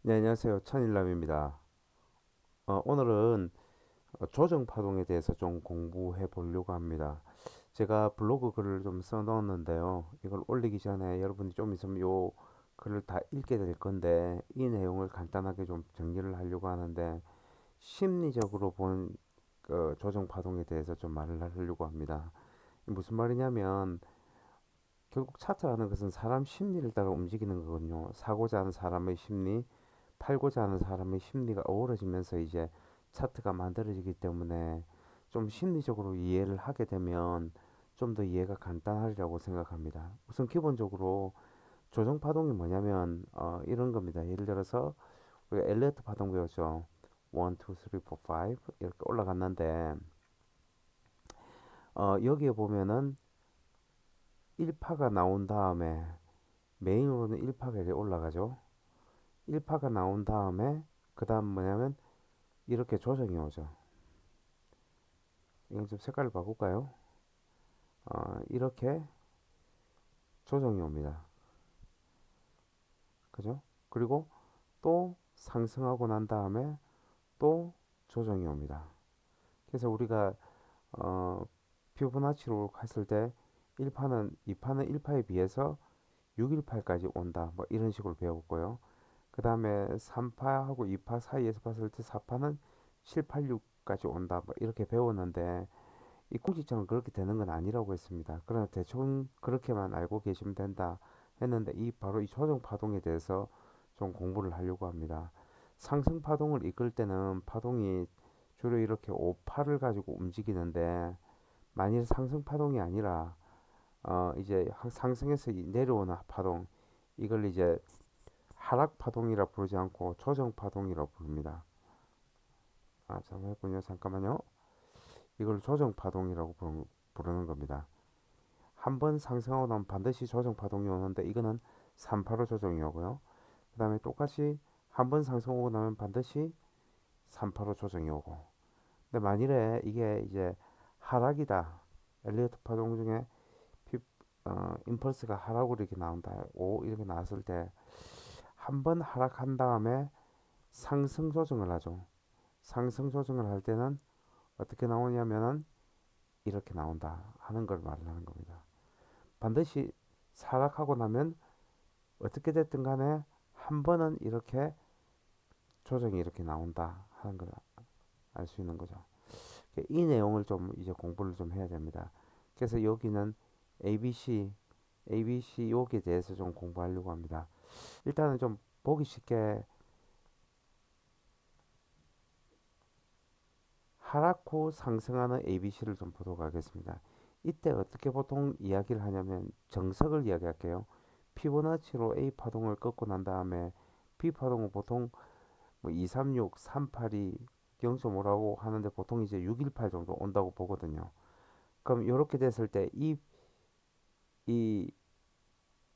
네, 안녕하세요. 천일남입니다. 오늘은 조정 파동에 대해서 좀 공부해 보려고 합니다. 제가 블로그 글을 좀 써놓았는데요. 이걸 올리기 전에 여러분이 좀 있으면 요 글을 다 읽게 될 건데 이 내용을 간단하게 좀 정리를 하려고 하는데 심리적으로 본 조정 파동에 대해서 좀 말을 하려고 합니다. 무슨 말이냐면 결국 차트라는 것은 사람 심리를 따라 움직이는 거거든요. 사고자 하는 사람의 심리, 팔고자 하는 사람의 심리가 어우러지면서 이제 차트가 만들어지기 때문에 좀 심리적으로 이해를 하게 되면 좀 더 이해가 간단하리라고 생각합니다. 우선 기본적으로 조정 파동이 뭐냐면 이런 겁니다. 예를 들어서 우리가 엘리어트 파동 배웠죠. 1, 2, 3, 4, 5 이렇게 올라갔는데 여기에 보면은 1파가 나온 다음에 메인으로는 1파가 이렇게 올라가죠. 1파가 나온 다음에 그 다음 뭐냐면 이렇게 조정이 오죠. 이건 좀 색깔을 바꿀까요? 이렇게 조정이 옵니다. 그죠? 그리고 또 상승하고 난 다음에 또 조정이 옵니다. 그래서 우리가 어, 피보나치로 했을 때 1파는 2파는 1파에 비해서 618까지 온다. 뭐 이런 식으로 배웠고요. 그 다음에 3파하고 2파 사이에서 봤을 때 4파는 786까지 온다. 뭐 이렇게 배웠는데 이 공식적으로 그렇게 되는 건 아니라고 했습니다. 그러나 대충 그렇게만 알고 계시면 된다 했는데 이 바로 이 조정 파동에 대해서 좀 공부를 하려고 합니다. 상승 파동을 이끌 때는 파동이 주로 이렇게 오파를 가지고 움직이는데 만일 상승 파동이 아니라 이제 상승해서 내려오는 파동 이걸 이제 하락 파동이라 부르지 않고 조정 파동이라 부릅니다. 잠깐만요. 잠깐만요. 이걸 조정 파동이라고 부르는 겁니다. 한 번 상승하고 나면 반드시 조정 파동이 오는데 이거는 3파로 조정이 오고요. 그 다음에 똑같이 한 번 상승하고 나면 반드시 3파로 조정이 오고. 근데 만일에 이게 이제 하락이다. 엘리어트 파동 중에 피, 임펄스가 하락으로 이렇게 나온다. 오 이렇게 나왔을 때 한 번 하락한 다음에 상승 조정을 하죠. 상승 조정을 할 때는 어떻게 나오냐면은 이렇게 나온다 하는 걸 말을 하는 겁니다. 반드시 하락하고 나면 어떻게 됐든 간에 한 번은 이렇게 조정이 이렇게 나온다 하는 걸 알 수 있는 거죠. 이 내용을 좀 이제 공부를 좀 해야 됩니다. 그래서 여기는 ABC, ABC 여기에 대해서 좀 공부하려고 합니다. 일단은 좀 보기 쉽게 하락 후 상승하는 ABC를 좀 보도록 하겠습니다. 이때 어떻게 보통 이야기를 하냐면 정석을 이야기할게요. 피보나치로 A 파동을 꺾고 난 다음에 B 파동은 보통 뭐 236, 382, 0.5라고 하는데 보통 이제 618 정도 온다고 보거든요. 그럼 이렇게 됐을 때 이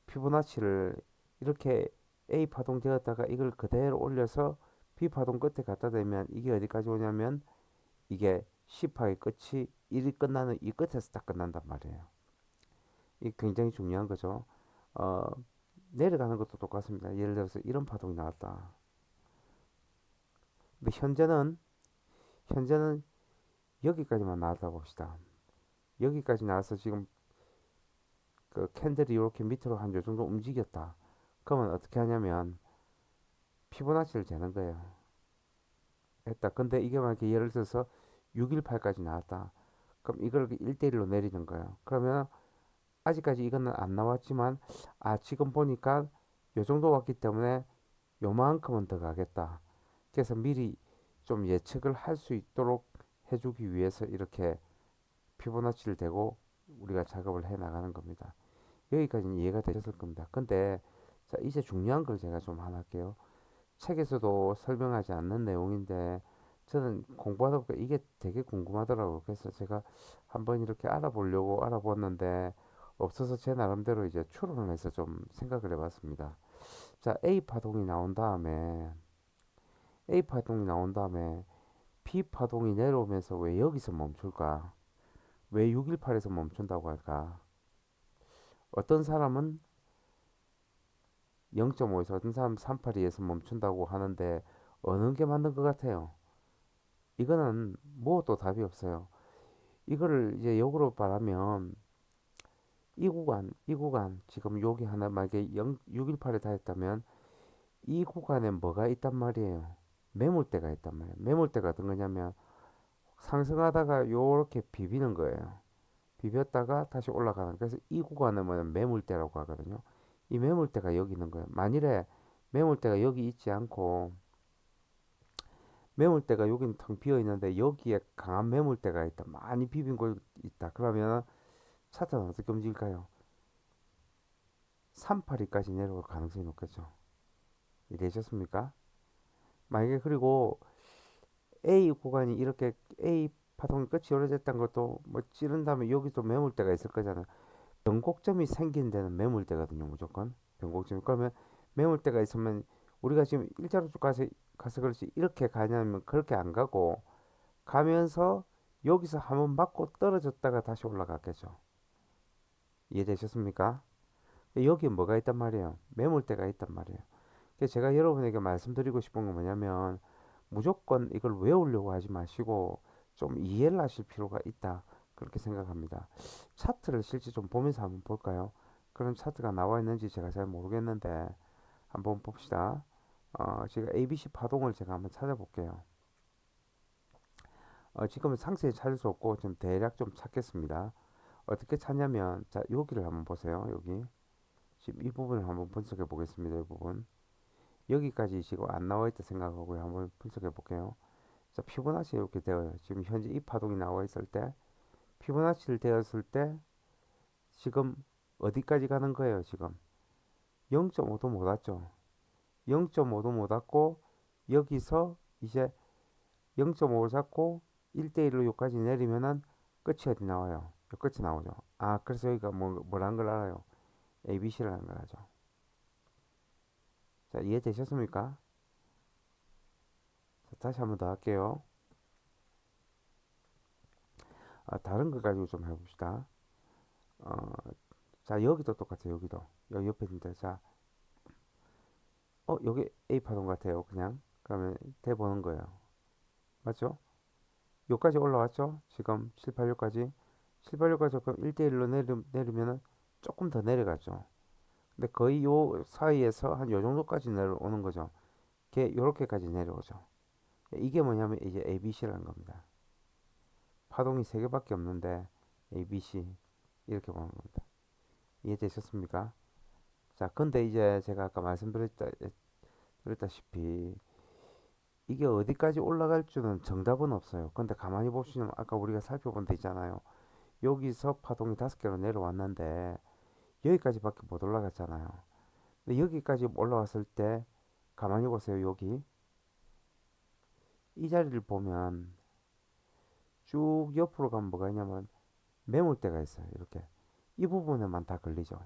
피보나치를 이렇게 A 파동 되었다가 이걸 그대로 올려서 B 파동 끝에 갖다 대면 이게 어디까지 오냐면 이게 10파의 끝이 1이 끝나는 이 끝에서 딱 끝난단 말이에요. 이 굉장히 중요한 거죠. 어, 내려가는 것도 똑같습니다. 예를 들어서 이런 파동이 나왔다. 근데 현재는 여기까지만 나왔다 봅시다. 여기까지 나와서 지금 그 캔들이 이렇게 밑으로 한 요 정도 움직였다. 그러면 어떻게 하냐면 피보나치를 재는 거예요. 했다. 근데 이게 만약에 예를 들어서 618까지 나왔다. 그럼 이걸 1대1로 내리는 거예요. 그러면 아직까지 이거는 안 나왔지만 지금 보니까 요 정도 왔기 때문에 요만큼은 더 가겠다. 그래서 미리 좀 예측을 할 수 있도록 해주기 위해서 이렇게 피보나치를 대고 우리가 작업을 해 나가는 겁니다. 여기까지는 이해가 되셨을 겁니다. 근데 자, 이제 중요한 걸 제가 좀 하나 할게요. 책에서도 설명하지 않는 내용인데 저는 공부하다 보니까 이게 되게 궁금하더라고요. 그래서 제가 한번 이렇게 알아보려고 알아봤는데 없어서 제 나름대로 이제 추론을 해서 좀 생각을 해봤습니다. 자, A 파동이 나온 다음에 B 파동이 내려오면서 왜 여기서 멈출까? 왜 618에서 멈춘다고 할까? 어떤 사람은 0.5에서 어떤 사람 382에서 멈춘다고 하는데 어느 게 맞는 것 같아요? 이거는 뭐 또 답이 없어요. 이거를 이제 역으로 말하면 이 구간 지금 여기 하나 만약에 618에 다 했다면 이 구간에 뭐가 있단 말이에요? 매물대가 있단 말이에요. 매물대가 어떤 거냐면 상승하다가 요렇게 비비는 거예요. 비볐다가 다시 올라가는. 그래서 이 구간을 뭐냐면 매물대라고 하거든요. 이 매물대가 여기 있는 거예요. 만일에 매물대가 여기 있지 않고 매물대가 여기는 텅 비어 있는데 여기에 강한 매물대가 있다. 많이 비빈 곳 있다. 그러면 차트는 어떻게 움직일까요? 382까지 내려올 가능성이 높겠죠. 이해되셨습니까? 만약에 그리고 A 구간이 이렇게 A 파동이 끝이 요래졌다는 것도 뭐 찌른 다음에 여기도 매물대가 있을 거잖아요. 변곡점이 생긴 데는 매물대거든요, 무조건. 변곡점. 그러면 매물대가 있으면 우리가 지금 일자로 쭉 가서 그렇지 이렇게 가냐면 그렇게 안 가고 가면서 여기서 한번 맞고 떨어졌다가 다시 올라갔겠죠. 이해되셨습니까? 여기에 뭐가 있단 말이에요? 매물대가 있단 말이에요. 그래서 제가 여러분에게 말씀드리고 싶은 건 뭐냐면 무조건 이걸 외우려고 하지 마시고 좀 이해를 하실 필요가 있다. 그렇게 생각합니다. 차트를 실제 좀 보면서 한번 볼까요? 그런 차트가 나와 있는지 제가 잘 모르겠는데 한번 봅시다. 제가 ABC 파동을 제가 한번 찾아볼게요. 지금은 상세히 찾을 수 없고 좀 대략 좀 찾겠습니다. 어떻게 찾냐면 자 여기를 한번 보세요. 여기 지금 이 부분을 한번 분석해 보겠습니다. 이 부분 여기까지 지금 안 나와 있다 생각하고요. 한번 분석해 볼게요. 자 피보나치 이렇게 되어요. 지금 현재 이 파동이 나와 있을 때 피보나치를 되었을 때 지금 어디까지 가는 거예요? 지금 0.5도 못 왔죠. 0.5도 못 왔고 여기서 이제 0.5를 잡고 1대1로 여기까지 내리면은 끝이 어디 나와요? 끝이 나오죠. 아, 그래서 여기가 뭐라는 걸 알아요? ABC라는 걸 하죠. 자, 이해되셨습니까? 자, 다시 한번 더 할게요. 다른 거 가지고 좀 해봅시다. 어, 자, 여기도 똑같아요. 여기도. 여기 옆에 있는데, 자, 여기 A 파동 같아요. 그냥. 그러면 대보는 거예요. 맞죠? 여기까지 올라왔죠? 지금 786까지. 786까지 그럼 1대1로 내리면은 조금 더 내려가죠. 근데 거의 요 사이에서 한 요 정도까지 내려오는 거죠. 요렇게까지 내려오죠. 이게 뭐냐면 이제 ABC라는 겁니다. 파동이 세 개밖에 없는데 ABC 이렇게 보는 겁니다. 이해되셨습니까? 자, 근데 이제 제가 아까 말씀드렸다시피 이게 어디까지 올라갈 줄은 정답은 없어요. 근데 가만히 보시면 아까 우리가 살펴본 데 있잖아요. 여기서 파동이 5개로 내려왔는데 여기까지밖에 못 올라갔잖아요. 근데 여기까지 올라왔을 때 가만히 보세요. 여기 이 자리를 보면 쭉 옆으로 가면 뭐가 있냐면 매물대가 있어요. 이렇게 이 부분에만 다 걸리죠.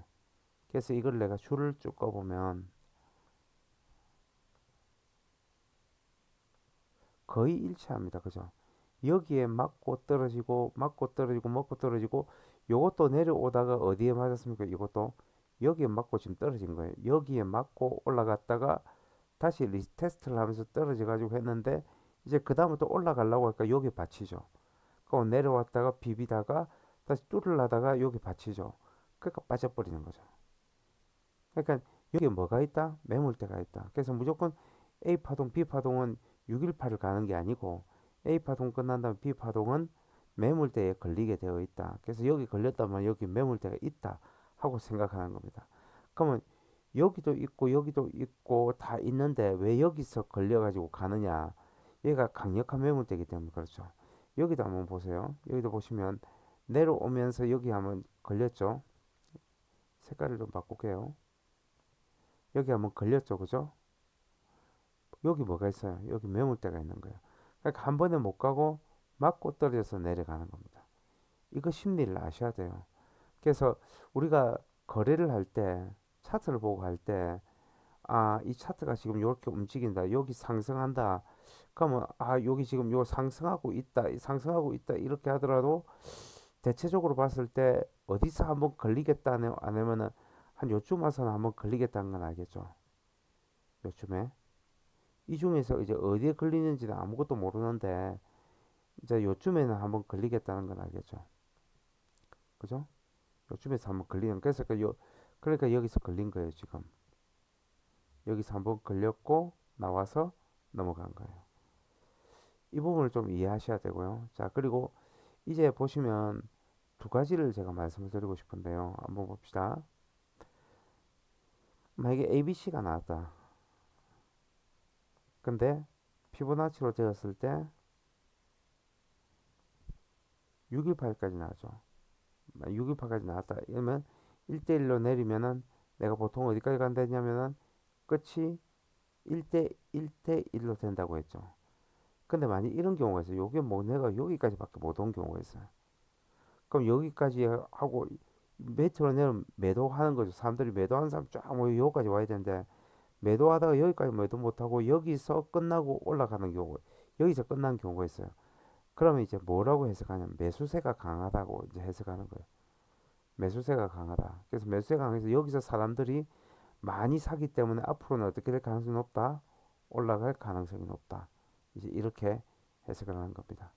그래서 이걸 내가 줄을 쭉 꺼보면 거의 일치합니다. 그죠? 여기에 맞고 떨어지고 맞고 떨어지고 맞고 떨어지고 요것도 내려오다가 어디에 맞았습니까? 이것도 여기에 맞고 지금 떨어진 거예요. 여기에 맞고 올라갔다가 다시 리테스트를 하면서 떨어져 가지고 했는데 이제 그 다음에 또 올라가려고 하니까 여기 받치죠. 그럼 내려왔다가 비비다가 다시 뚫으려다가 여기 받치죠. 그러니까 빠져버리는 거죠. 그러니까 여기에 뭐가 있다? 매물대가 있다. 그래서 무조건 A 파동, B 파동은 618을 가는 게 아니고 A 파동 끝난 다음 B 파동은 매물대에 걸리게 되어 있다. 그래서 여기 걸렸다면 여기 매물대가 있다 하고 생각하는 겁니다. 그러면 여기도 있고 여기도 있고 다 있는데 왜 여기서 걸려가지고 가느냐? 얘가 강력한 매물대이기 때문에 그렇죠. 여기도 한번 보세요. 여기도 보시면 내려오면서 여기 한번 걸렸죠. 색깔을 좀 바꿀게요. 여기 한번 걸렸죠, 그죠? 여기 뭐가 있어요? 여기 매물대가 있는 거예요. 그러니까 한 번에 못 가고 맞고 떨어져서 내려가는 겁니다. 이거 심리를 아셔야 돼요. 그래서 우리가 거래를 할 때, 차트를 보고 할 때, 이 차트가 지금 이렇게 움직인다. 여기 상승한다. 그러면, 여기 지금 요 상승하고 있다. 이렇게 하더라도 대체적으로 봤을 때 어디서 한번 걸리겠다 안 하면은 한 요쯤 와서는 한번 걸리겠다는 건 알겠죠. 요쯤에. 이 중에서 이제 어디에 걸리는지는 아무것도 모르는데 이제 요쯤에는 한번 걸리겠다는 건 알겠죠. 그죠? 요쯤에서 한번 걸리는 그래서 그러니까 여기서 걸린 거예요, 지금. 여기서 한번 걸렸고 나와서 넘어간 거예요. 이 부분을 좀 이해하셔야 되고요. 자, 그리고 이제 보시면 두 가지를 제가 말씀을 드리고 싶은데요. 한번 봅시다. 만약에 ABC가 나왔다. 근데 피보나치로 되었을 때 618까지 나왔죠. 618까지 나왔다. 이러면 1대1로 내리면은 내가 보통 어디까지 간다 했냐면은 끝이 1대1로 된다고 했죠. 근데 만약 이런 경우가 있어요. 요게 뭐 내가 여기까지밖에 못 온 경우가 있어요. 그럼 여기까지 하고 매트로 내면 매도하는 거죠. 사람들이 매도하는 사람 쫙 모여 여기까지 와야 되는데 매도하다가 여기까지 매도 못하고 여기서 끝나고 올라가는 경우, 여기서 끝난 경우가 있어요. 그러면 이제 뭐라고 해석하냐면 매수세가 강하다고 이제 해석하는 거예요. 매수세가 강하다. 그래서 매수세가 강해서 여기서 사람들이 많이 사기 때문에 앞으로는 어떻게 될 가능성이 높다? 올라갈 가능성이 높다. 이제 이렇게 해석을 하는 겁니다.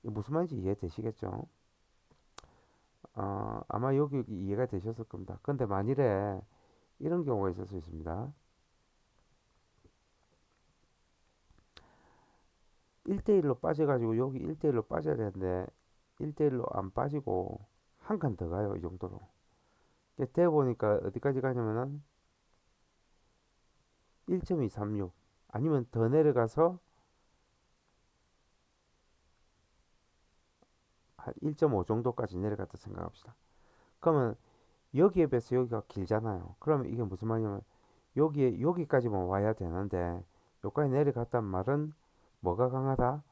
이게 무슨 말인지 이해되시겠죠? 아마 여기 이해가 되셨을 겁니다. 근데 만일에 이런 경우가 있을 수 있습니다. 1대1로 빠져가지고 여기 1대1로 빠져야 되는데 1대1로 안 빠지고 한 칸 더 가요. 이 정도로. 돼 보니까 어디까지 가냐면은 1.236 아니면 더 내려가서 한 1.5 정도까지 내려갔다 생각합시다. 그러면 여기에 비해서 여기가 길잖아요. 그러면 이게 무슨 말이냐면 여기까지만 와야 되는데 여기까지 내려갔단 말은 뭐가 강하다?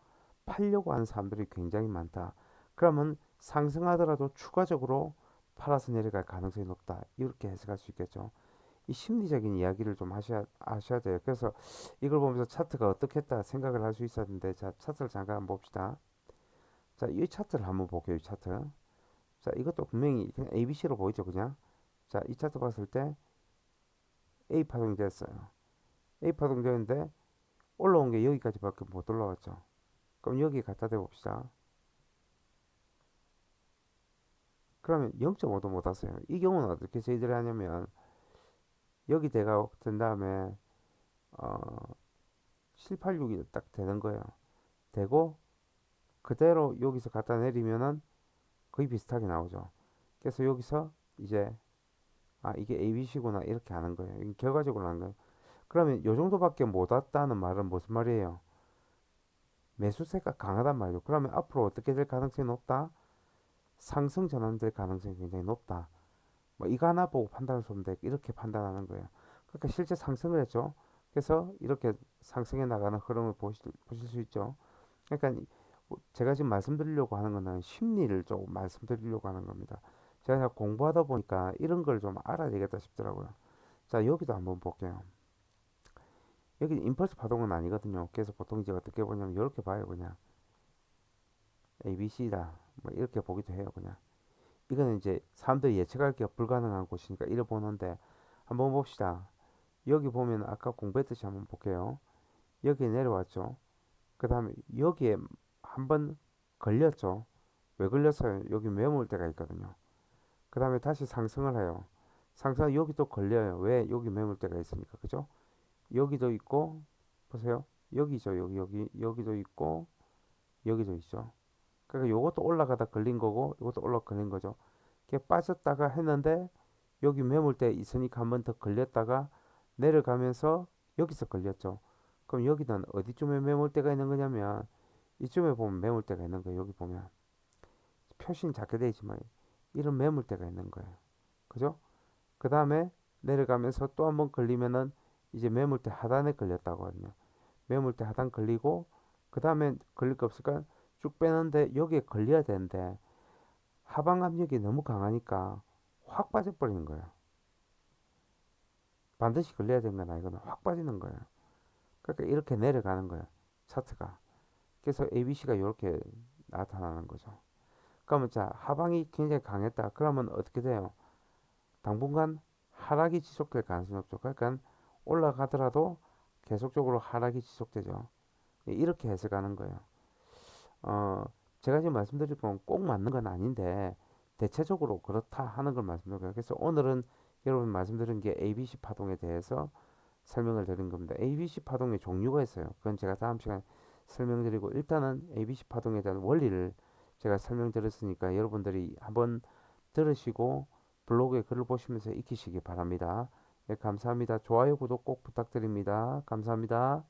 팔려고 하는 사람들이 굉장히 많다. 그러면 상승하더라도 추가적으로 팔아서 내려갈 가능성이 높다. 이렇게 해석할 수 있겠죠. 이 심리적인 이야기를 좀 하셔야 돼요. 그래서 이걸 보면서 차트가 어떻겠다 생각을 할 수 있었는데, 자, 차트를 잠깐 한번 봅시다. 자, 이 차트를 한번 볼게요. 이 차트. 자, 이것도 분명히 그냥 ABC로 보이죠, 그냥. 자, 이 차트 봤을 때 A 파동이 됐어요. A 파동 되는데 올라온 게 여기까지밖에 못 올라왔죠. 그럼 여기 갖다 대 봅시다. 그러면 0.5도 못 왔어요. 이 경우는 어떻게 저희들이 하냐면 여기 대가 된 다음에 어, 786이 딱 되는 거예요. 되고 그대로 여기서 갖다 내리면은 거의 비슷하게 나오죠. 그래서 여기서 이제 이게 ABC구나 이렇게 하는 거예요. 이게 결과적으로 하는 거예요. 그러면 요 정도밖에 못 왔다는 말은 무슨 말이에요? 매수세가 강하단 말이죠. 그러면 앞으로 어떻게 될 가능성이 높다? 상승 전환될 가능성이 굉장히 높다. 뭐 이거 하나 보고 판단을 좀 돼. 이렇게 판단하는 거예요. 그러니까 실제 상승을 했죠. 그래서 이렇게 상승해 나가는 흐름을 보실 수 있죠. 그러니까 제가 지금 말씀드리려고 하는 거는 심리를 조금 말씀드리려고 하는 겁니다. 제가 공부하다 보니까 이런 걸 좀 알아야 되겠다 싶더라고요. 자, 여기도 한번 볼게요. 여기 임펄스 파동은 아니거든요. 그래서 보통 이제 어떻게 보냐면 이렇게 봐요. 그냥 ABC다. 뭐 이렇게 보기도 해요. 그냥. 이거는 이제 사람들이 예측하기가 불가능한 곳이니까 이래 보는데 한번 봅시다. 여기 보면 아까 공부했듯이 한번 볼게요. 여기 내려왔죠. 그 다음에 여기에 한번 걸렸죠. 왜 걸렸어요? 여기 매물대가 있거든요. 그 다음에 다시 상승을 해요. 상승 여기 또 걸려요. 왜? 여기 매물대가 있으니까. 그죠? 여기도 있고 보세요. 여기죠. 여기도 있고 여기도 있죠. 그러니까 요것도 올라가다 걸린 거고 요것도 올라 걸린 거죠. 이게 빠졌다가 했는데 여기 매물대 있으니까 한번 더 걸렸다가 내려가면서 여기서 걸렸죠. 그럼 여기는 어디쯤에 매물대가 있는 거냐면 이쯤에 보면 매물대가 있는 거예요. 여기 보면 표시는 작게 되어 있지만 이런 매물대가 있는 거예요. 그죠? 그 다음에 내려가면서 또 한번 걸리면은 이제 매물대 하단에 걸렸다고 하거든요. 매물대 하단 걸리고 그 다음에 걸릴 거 없을까? 쭉 빼는데 여기에 걸려야 되는데 하방 압력이 너무 강하니까 확 빠져버리는 거예요. 반드시 걸려야 되는 건 아니거든. 확 빠지는 거예요. 그러니까 이렇게 내려가는 거예요. 차트가. 그래서 ABC가 이렇게 나타나는 거죠. 그러면 자 하방이 굉장히 강했다. 그러면 어떻게 돼요? 당분간 하락이 지속될 가능성이 높죠. 그러니까 올라가더라도 계속적으로 하락이 지속되죠. 이렇게 해석하는 거예요. 어, 제가 지금 말씀드릴 건 꼭 맞는 건 아닌데 대체적으로 그렇다 하는 걸 말씀드린 거예요. 그래서 오늘은 여러분 말씀드린 게 ABC 파동에 대해서 설명을 드린 겁니다. ABC 파동의 종류가 있어요. 그건 제가 다음 시간에 설명드리고 일단은 ABC 파동에 대한 원리를 제가 설명드렸으니까 여러분들이 한번 들으시고 블로그에 글을 보시면서 익히시기 바랍니다. 네, 감사합니다. 좋아요, 구독 꼭 부탁드립니다. 감사합니다.